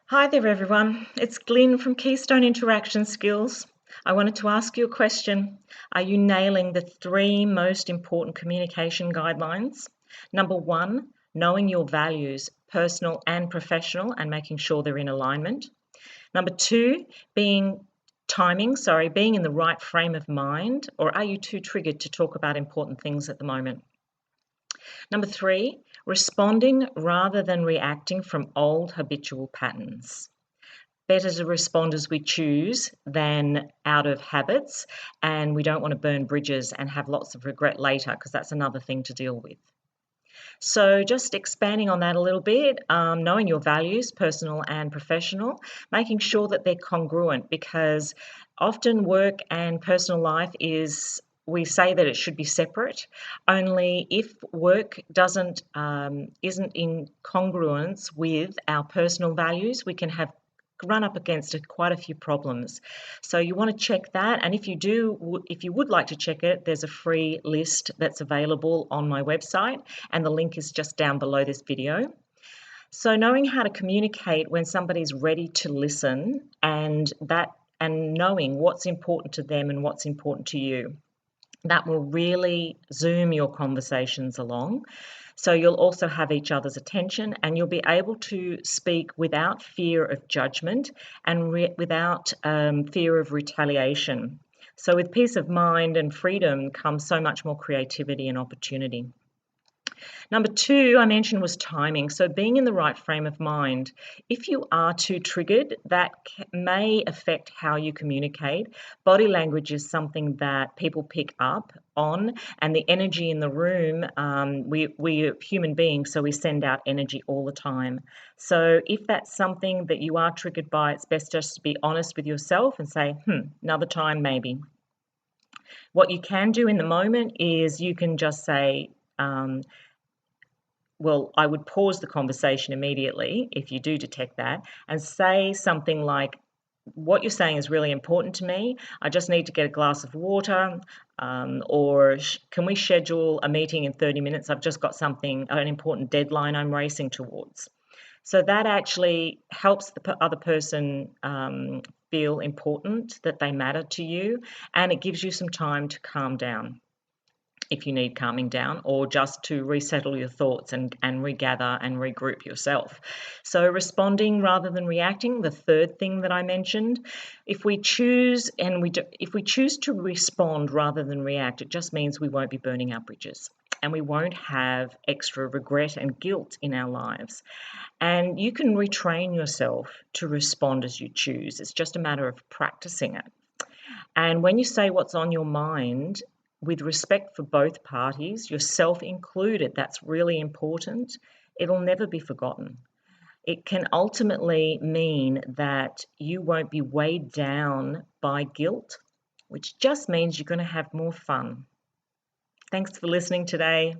Hi there, everyone. It's Glyn from Keystone Interaction Skills. I wanted to ask you a question. Are you nailing the three most important communication guidelines? Number one, knowing your values, personal and professional, and making sure they're in alignment. Number two, being in the right frame of mind, or are you too triggered to talk about important things at the moment? Number three, responding rather than reacting from old habitual patterns. Better to respond as we choose than out of habits, and we don't want to burn bridges and have lots of regret later, because that's another thing to deal with. So just expanding on that a little bit, knowing your values, personal and professional, making sure that they're congruent, because often work and personal life we say that it should be separate. Only if work isn't in congruence with our personal values, we can have run up against quite a few problems. So you want to check that, and if you would like to check it, there's a free list that's available on my website, and the link is just down below this video. So knowing how to communicate when somebody's ready to listen, and knowing what's important to them and what's important to you, that will really zoom your conversations along. So you'll also have each other's attention, and you'll be able to speak without fear of judgment and without fear of retaliation. So with peace of mind and freedom comes so much more creativity and opportunity. Number two, I mentioned, was timing. So being in the right frame of mind. If you are too triggered, that may affect how you communicate. Body language is something that people pick up on, and the energy in the room, we are human beings, so we send out energy all the time. So if that's something that you are triggered by, it's best just to be honest with yourself and say, another time maybe. What you can do in the moment is you can just say, well, I would pause the conversation immediately if you do detect that, and say something like, what you're saying is really important to me. I just need to get a glass of water, or can we schedule a meeting in 30 minutes? I've just got an important deadline I'm racing towards. So that actually helps the other person feel important, that they matter to you, and it gives you some time to calm down if you need calming down, or just to resettle your thoughts and regather and regroup yourself. So responding rather than reacting, the third thing that I mentioned, if we choose to respond rather than react, it just means we won't be burning our bridges, and we won't have extra regret and guilt in our lives. And you can retrain yourself to respond as you choose. It's just a matter of practicing it. And when you say what's on your mind, with respect for both parties, yourself included, that's really important, it'll never be forgotten. It can ultimately mean that you won't be weighed down by guilt, which just means you're going to have more fun. Thanks for listening today.